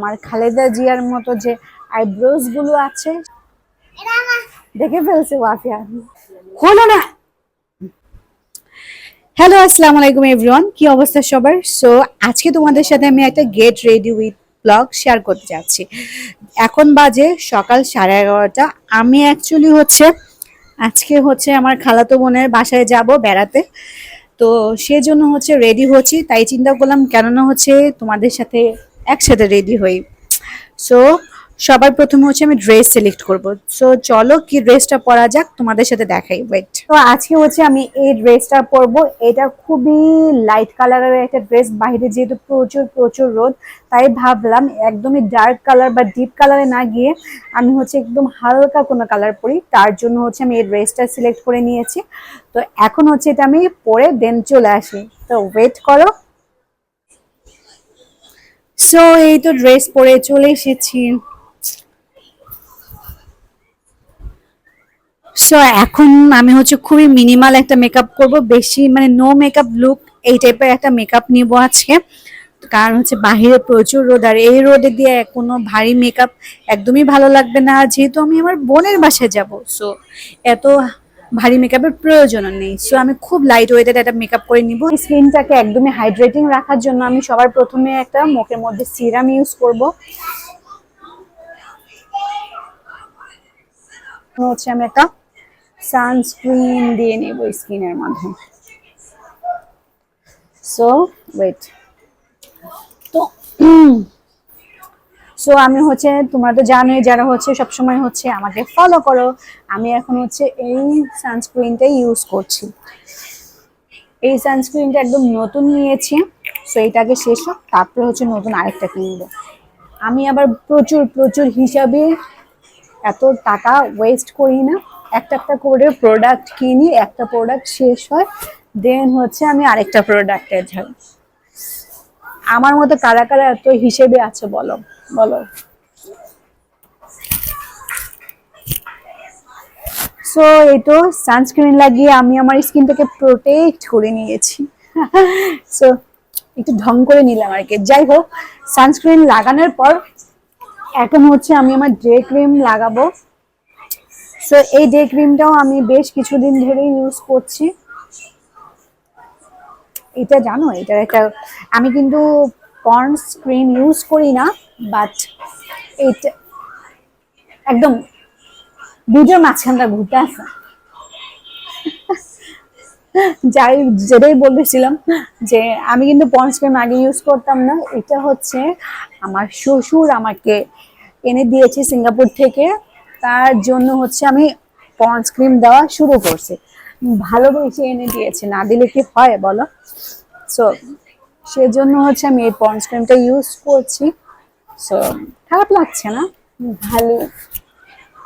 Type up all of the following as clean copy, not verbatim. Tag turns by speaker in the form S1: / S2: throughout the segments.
S1: আমার খালেদা জিয়ার মতো যে আইব্রোজ গুলো আছে দেখে ফেলছে ওয়াফিয়া। হলো না। হ্যালো, আসসালামু আলাইকুম এভরিওয়ান, কি অবস্থা সবার? সো আজকে তোমাদের সাথে আমি একটা get ready with blog share করতে যাচ্ছি। এখন বাজে সকাল 11:30। আমি অ্যাকচুয়ালি আজকে আমার খালাতো বোনের বাসায় যাব বেড়াতে। তো সেজন্য রেডি হচ্ছি, তাই চিন্তা করলাম কেননা তোমাদের সাথে একসাথে রেডি হই। সো সবার প্রথমে আমি ড্রেস সিলেক্ট করব। সো চলো কি ড্রেসটা পরা যাক, তোমাদের সাথে দেখাই। ওয়েট, তো আজকে আমি এই ড্রেসটা পরবো। এটা খুবই লাইট কালারের একটা ড্রেস, বাইরে যেহেতু প্রচুর প্রচুর রোদ, তাই ভাবলাম একদমই ডার্ক কালার বা ডিপ কালারে না গিয়ে আমি একদম হালকা কোনো কালার পরি। তার জন্য আমি এই ড্রেসটা সিলেক্ট করে নিয়েছি। তো এখন এটা আমি পরে দেন চলে আসি। তো ওয়েট করো। সো এই তো ড্রেস পরে চলে এসেছি। সো এখন আমি খুবই মিনিমাল একটা মেকআপ করব, বেশি নো মেকআপ লুক এই টাইপের একটা মেকআপ নিব আজকে। কারণ বাহিরে প্রচুর রোদ, আর এই রোদে দিয়ে কোনো ভারী মেকআপ একদমই ভালো লাগবে না, যেহেতু আমি আমার বোনের বাসায় যাব। সো এত ভারী মেকআপের প্রয়োজন নেই। সো আমি খুব লাইট ওয়েটেড একটা মেকআপ করে নিব। স্কিনটাকে একদমই হাইড্রেটিং রাখার জন্য আমি সবার প্রথমে একটা মুখের মধ্যে সিরাম ইউজ করব। আমি একটা সানস্ক্রিন দিয়ে নেব স্কিনের মধ্যে। সো ওয়েট, তো সো আমি তোমরা তো জানোই, যারা সবসময় আমাকে ফলো করো, আমি এখন এই সানস্ক্রিনটাই ইউজ করছি। এই সানস্ক্রিনটা একদম নতুন নিয়েছি। সো এইটাকে শেষ হোক, তারপরে নতুন আরেকটা কিনবো। আমি আবার প্রচুর প্রচুর হিসাবে এত টাকা ওয়েস্ট করি না। একটা একটা করে প্রোডাক্ট কিনি, একটা প্রোডাক্ট শেষ হয়, দেন আমি আরেকটা প্রোডাক্টের যাই। আমার মতো কারা কারা এত হিসেবে আছে বলো বলো। সো এই তো সানস্ক্রিন লাগিয়ে আমি আমার স্কিনটাকে প্রোটেক্ট করে নিয়েছি। সো একটু ঢং করে নিলাম আর কি। যাই হোক, সানস্ক্রিন লাগানোর পর এখন আমি আমার ডে ক্রিম লাগাবো। সো এই ডে ক্রিমটাও আমি বেশ কিছুদিন ধরে ইউজ করছি। এটা জানো, এটা একটা, আমি কিন্তু পন্ডস ক্রিম ইউজ করি না, বাট এটা একদম দুটোর মাঝখানটা ঘুরতে আসে। যাই যেটাই বলতেছিলাম যে আমি কিন্তু পন্ডস ক্রিম আগে ইউজ করতাম না। এটা আমার শ্বশুর আমাকে এনে দিয়েছে সিঙ্গাপুর থেকে, তার জন্য আমি পন্ডস ক্রিম দেওয়া শুরু করছি। ভালোবেসে এনে দিয়েছে, না দিলে কি হয় বলো। সো সেজন্য আমি এই পন্ডস ক্রিমটা ইউজ করছি। সো খারাপ লাগছে না, ভালো।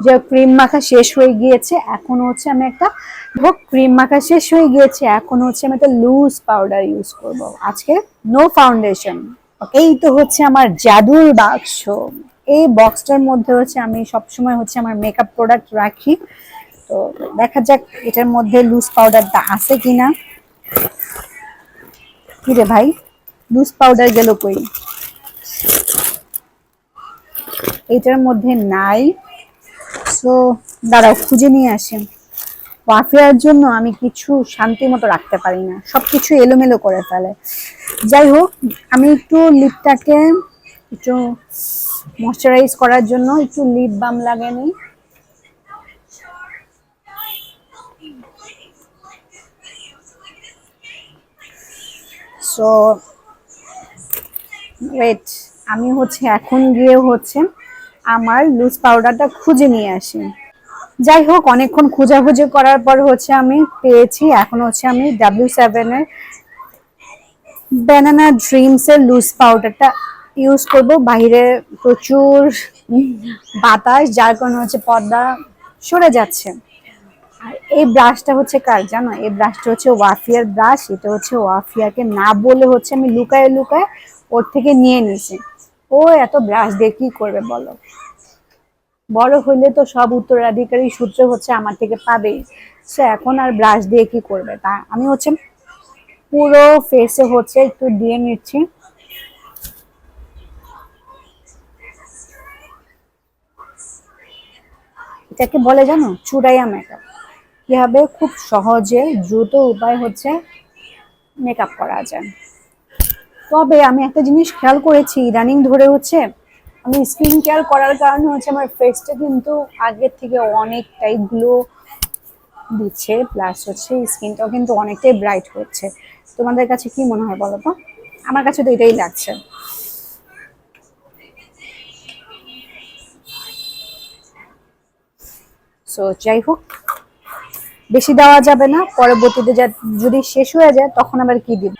S1: যে ক্রিম মাখা শেষ হয়ে গিয়েছে, এখন আমি একটা ক্রিম মাখা শেষ হয়ে গিয়েছে, এখন আমি একটা লুজ পাউডার ইউজ করব আজকে। No foundation. এই তো আমার জাদুর বাক্স। এই বক্সটার মধ্যে আমি সবসময় আমার মেকআপ প্রোডাক্ট রাখি। তো দেখা যাক এটার মধ্যে লুজ পাউডারটা আছে কিনা। কি রে ভাই, লুজ পাউডার গেল কই? এটার মধ্যে নাই। সো দাঁড়াও, খুঁজে নিয়ে আসেন। ওয়াফিয়ার জন্য আমি কিছু শান্তি মতো রাখতে পারি না, সবকিছু এলোমেলো করে ফেলে। যাই হোক, আমি একটু লিপটাকে একটু ময়শ্চারাইজ করার জন্য একটু লিপ বাম লাগিয়ে নিই। সো ওয়েট, আমি এখন গিয়ে আমার লুজ পাউডারটা খুঁজে নিয়ে আসি। যাই হোক, অনেকক্ষণ খোঁজাখুঁজি করার পর আমি পেয়েছি। এখন আমি W7 এর ব্যানানা ড্রিমস এর লুজ পাউডারটা ইউজ করব। বাইরে প্রচুর বাতাস, যার কারণে পর্দা সরে যাচ্ছে। আর এই ব্রাশটা কার জানো? এই ব্রাশটা ওয়াফিয়ার ব্রাশ। এটা ওয়াফিয়াকে না বলে আমি লুকায় লুকায় ওর থেকে নিয়ে নিছি। ও এত ব্রাশ দিয়ে কি করবে বলো? বড় হইলে তো সব উত্তরাধিকারী সূত্র আমার থেকে পাবেই। সে এখন আর ব্রাশ দিয়ে কি করবে? তা আমি পুরো ফেসে একটু দিয়ে নিচ্ছি। এটাকে বলে জানো চুড়াইয়া মেকআপ। কিভাবে খুব সহজে দ্রুত উপায় হচ্ছে মেকআপ করা যায়। তবে আমি একটা জিনিস খেয়াল করেছি ইদানিং ধরে হচ্ছে আমি স্কিন কেয়ার করার কারণে হচ্ছে আমার ফেসটা কিন্তু আগের থেকে অনেকটাই গ্লো দিচ্ছে, প্লাস হচ্ছে স্কিনটাও কিন্তু অনেকটাই ব্রাইট হচ্ছে। তোমাদের কাছে কি মনে হয় বলো তো? আমার কাছে তো এটাই লাগছে। সো যাই হোক, বেশি দেওয়া যাবে না, পরবর্তীতে যদি শেষ হয়ে যায় তখন আবার কি দিব।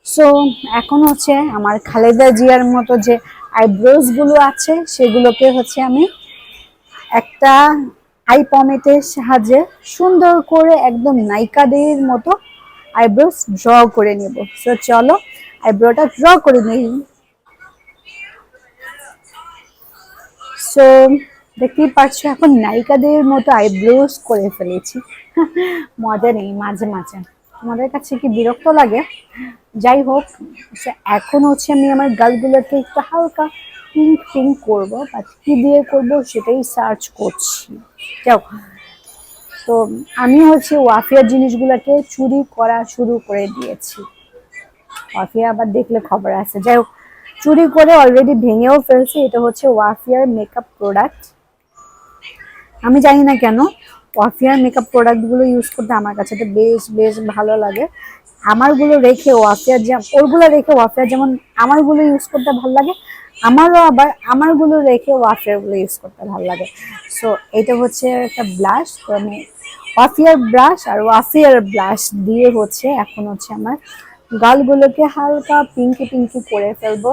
S1: সো এখন হচ্ছে আমার খালেদা জিয়ার মতো যে আইব্রোজ গুলো আছে সেগুলোকে হচ্ছে আমি একটা আই পমেটের সাহায্যে সুন্দর করে একদম নায়িকাদের মতো আইব্রোজ ড্র করে নেব। সো চলো আইব্রোটা ড্র করে নিই। সো দেখতেই পাচ্ছ এখন নায়িকাদের মতো আইব্রোজ করে ফেলেছি। মজা নেই মাঝে মাঝে, তোমাদের কাছে কি বিরক্ত লাগে? যাই হোক, এখন হচ্ছে আমি আমার গালগুলোকে একটু হালকা পিঙ্ক পিঙ্ক করবো, বাট কি দিয়ে করবো সেটাই সার্চ করছি। যাও, তো আমি হচ্ছে ওয়াফিয়ার জিনিসগুলোকে চুরি করা শুরু করে দিয়েছি। ওয়াফিয়া আবার দেখলে খবর আছে। যাই হোক, চুরি করে অলরেডি ভেঙেও ফেলছি। এটা হচ্ছে ওয়াফিয়ার মেকআপ প্রোডাক্ট। আমি জানি না কেন ওয়াফিয়ার মেকআপ প্রোডাক্টগুলো ইউজ করতে আমার কাছে তো বেশ বেশ ভালো লাগে। আমারগুলো রেখে ওয়াফিয়ার ওরগুলো রেখে ওয়াফিয়ার যেমন আমারগুলো ইউজ করতে ভালো লাগে, আমারও আবার আমারগুলো রেখে ওয়াফিয়ারগুলো ইউজ করতে ভালো লাগে। সো এটা হচ্ছে একটা ব্লাশ, তো আমি ওয়াফিয়ার ব্রাশ আর ওয়াফিয়ার ব্লাশ দিয়ে হচ্ছে এখন হচ্ছে আমার গালগুলোকে হালকা পিঙ্কি পিঙ্কি করে ফেলবো।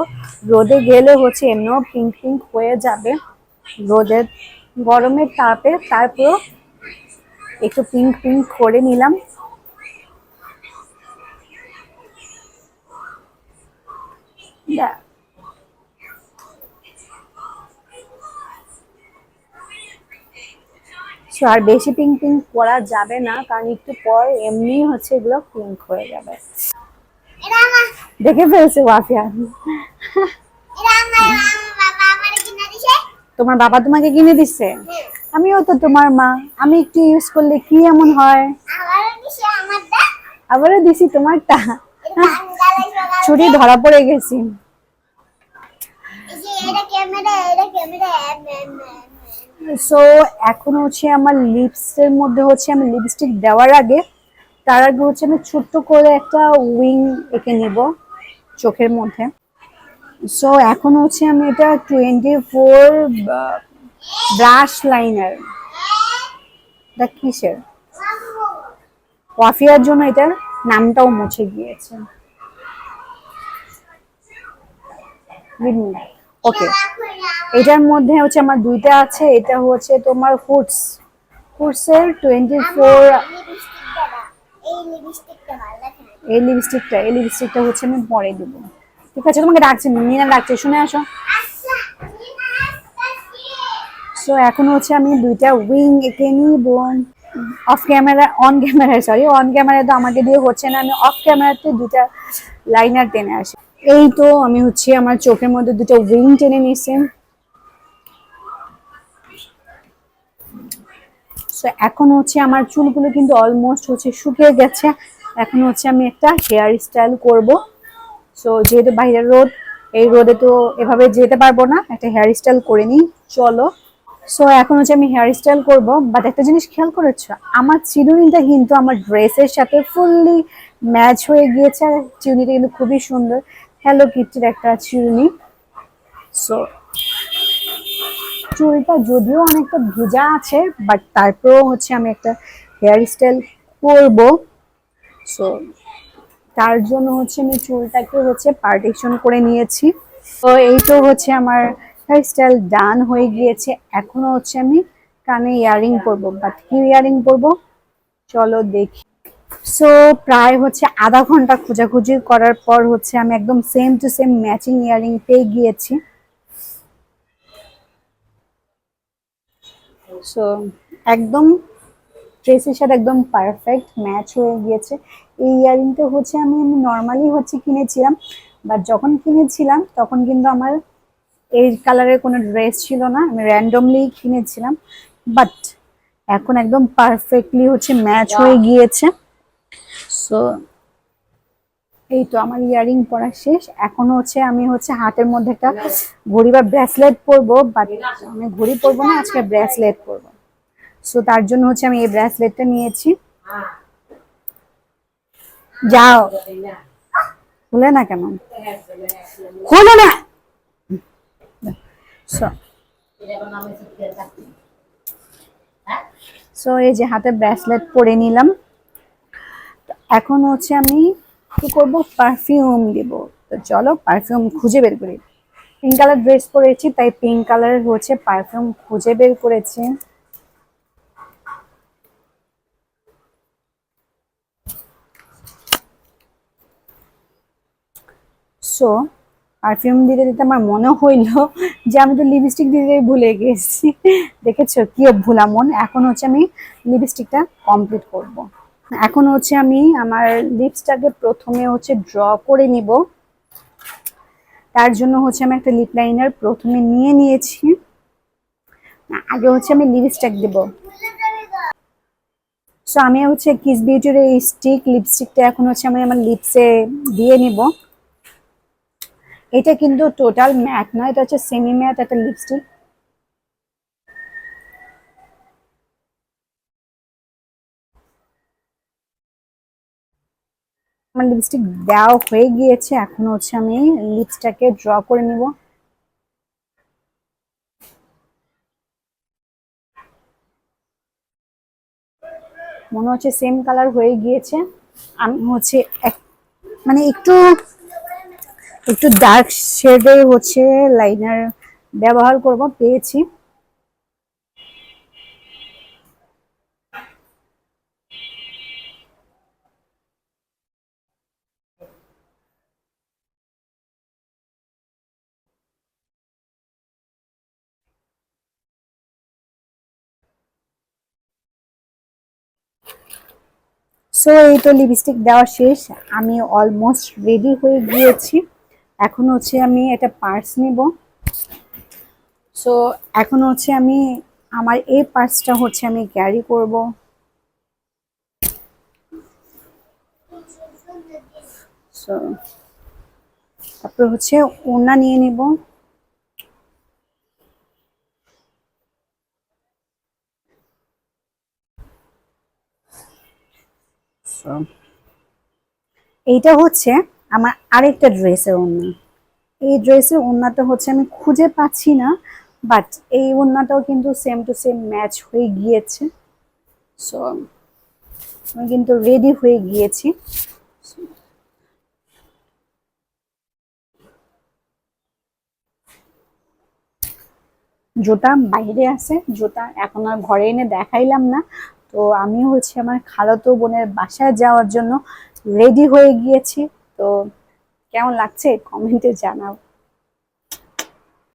S1: রোদে গেলে হচ্ছে এমনিও পিঙ্ক পিঙ্ক হয়ে যাবে রোদের গরমের তাপে, তারপর একটু পিঙ্ক পিঙ্ক করে নিলাম। আর বেশি পিঙ্ক পিঙ্ক করা যাবে না, কারণ একটু পর এমনি হচ্ছে এগুলো পিঙ্ক হয়ে যাবে। দেখে ফেলছে ওয়াফিয়া। তোমার বাবা তোমাকে কিনে দিচ্ছে? আমিও তো তোমার মা, আমি একটু ইউজ করলে কি এমন হয়? আবারও দিছি তোমারটা। ছুরি ধরা পড়ে গেছি। সো এখন হচ্ছে আমার লিপস এর মধ্যে হচ্ছে আমি লিপস্টিক দেওয়ার আগে তার আগে হচ্ছে আমি ছোট্ট করে একটা উইং এঁকে নিব চোখের মধ্যে। সো এখন হচ্ছে আমি এটা 24 ব্রাশ লাইনার, এটা কিসের? ওয়াফিয়ার জন্য এটার নামটাও মুছে গিয়েছে। ওকে, এটার মধ্যে হচ্ছে আমার দুইটা আছে। এটা হচ্ছে তোমার ফুডসের 24। এই লিপস্টিকটা হচ্ছে আমি পরে দিব। ঠিক আছে, তোমাকে ডাকছি, মিনা ডাকছে, শুনে আসো। সো এখন হচ্ছে আমি দুইটা উইং এঁকে নিব। অফ ক্যামেরা, অন ক্যামেরায়, সরি অন ক্যামেরায় তো আমাকে দিয়ে হচ্ছে না, আমি অফ ক্যামেরাতে দুইটা লাইনার টেনে আসি। এই তো আমি হচ্ছে আমার চোখের মধ্যে দুটো উইং টেনে নিছি। সো এখন হচ্ছে আমার চুলগুলো কিন্তু অলমোস্ট হচ্ছে শুকিয়ে গেছে। এখন হচ্ছে আমি একটা হেয়ার স্টাইল করব। সো যেহেতু বাইরের রোদ, এই রোদে তো এভাবে যেতে পারবো না, একটা হেয়ার স্টাইল করে নিই চলো। সো এখন হচ্ছে আমি হেয়ার স্টাইল করবো, বাট একটা জিনিস খেয়াল করেছো, আমার চিরুনিটা কিন্তু আমার ড্রেসের সাথে ফুললি ম্যাচ হয়ে গিয়েছে। আর চিরুনিটা কিন্তু খুবই সুন্দর, হ্যালো কিটির একটা চিরুনি। সো চুলটা যদিও অনেকটা ভেজা আছে, বাট তারপরেও হচ্ছে আমি একটা হেয়ার স্টাইল করব। সো তার জন্য হচ্ছে আমি চুলটাকে হচ্ছে পার্টিশন করে নিয়েছি। তো এই তো হচ্ছে আমার হেয়ার স্টাইল ডান হয়ে গিয়েছে। এখনো হচ্ছে আমি কানে ইয়ারিং পরবো, বাট কি ইয়ারিং পরবো চলো দেখি। সো প্রায় হচ্ছে আধা ঘন্টা খোঁজাখুঁজি করার পর হচ্ছে আমি একদম same to same matching earring পেয়ে গিয়েছি। সো একদম ড্রেসের সাথে একদম পারফেক্ট ম্যাচ হয়ে গিয়েছে। এই ইয়ারিংটা হচ্ছে আমি নর্মালি হচ্ছে কিনেছিলাম, বাট যখন কিনেছিলাম তখন কিন্তু আমার এই কালারের কোনো ড্রেস ছিল না, আমি র্যান্ডমলি কিনেছিলাম। বাট এখন একদম পারফেক্টলি হচ্ছে ম্যাচ হয়ে গিয়েছে। সো এই তো আমার ইয়ারিং পরা শেষ। এখন হচ্ছে আমি হচ্ছে হাতের মধ্যে একটা ঘড়ি বা ব্রেসলেট পরবো, বাট আমি ঘড়ি পরবো না, আজকে ব্রেসলেট পরবো। সো তার জন্য হচ্ছে আমি এই ব্রেসলেটটা নিয়েছি। যাও, খুলে না কেন, হলো না। সো সো এই যে হাতে ব্রেসলেট পরে নিলাম। এখন হচ্ছে আমি কি করব, পারফিউম দিব। তো চলো পারফিউম খুঁজে বের করি। পিঙ্ক কালার ড্রেস পরেছি, তাই পিঙ্ক কালারের হচ্ছে পারফিউম খুঁজে বের করেছি। সো পারফিউম দিতে দিতে আমার মনে হইলো যে আমি তো লিপস্টিক দিতে ভুলে গেছি। দেখেছো কি ভুলা মন। এখন হচ্ছে আমি লিপস্টিকটা কমপ্লিট করব। এখন হচ্ছে আমি আমার লিপসটাকে প্রথমে হচ্ছে ড্র করে নিব। তার জন্য হচ্ছে আমি একটা লিপ লাইনার প্রথমে নিয়ে নিয়েছি। আগে হচ্ছে আমি লিপস্টিক দেব। সো আমি হচ্ছে কিস বিউটির এই লিপস্টিকটা এখন হচ্ছে আমি আমার লিপসে দিয়ে নিব। এটা কিন্তু টোটাল ম্যাট না, এটা হচ্ছে সেমি ম্যাট একটা লিপস্টিক। আমার লিপস্টিক দেওয়া হয়ে গিয়েছে। এখন হচ্ছে আমি লিপসটাকে ড্র করে নিব। মনে হচ্ছে সেম কালার হয়ে গিয়েছে। আমি হচ্ছে মানে একটু একটু ডার্ক শেডে হচ্ছে লাইনার ব্যবহার করব, পেয়েছি। সো এই তো লিপস্টিক দেওয়া শেষ, আমি অলমোস্ট রেডি হয়ে গিয়েছি। এখন হচ্ছে আমি একটা পার্স নিব। সো এখন হচ্ছে আমি আমার এই পার্সটা হচ্ছে আমি ক্যারি করব। সো তারপর হচ্ছে ওড়না নিয়ে নিব। সো এইটা হচ্ছে আমার আরেকটা ড্রেসের ওড়না। এই ড্রেসের ওড়নাটা হচ্ছে আমি খুঁজে পাচ্ছি না, বাট এই ওড়নাটাও কিন্তু সেম টু সেম ম্যাচ হয়ে গিয়েছে। সো আমি কিন্তু রেডি হয়ে গিয়েছি। জুতা বাইরে আছে, জুতা এখন আর ঘরে এনে দেখাইলাম না। তো আমি হচ্ছে আমার খালাতো বোনের বাসায় যাওয়ার জন্য রেডি হয়ে গিয়েছি। তো কেমন লাগছে কমেন্টে জানাও।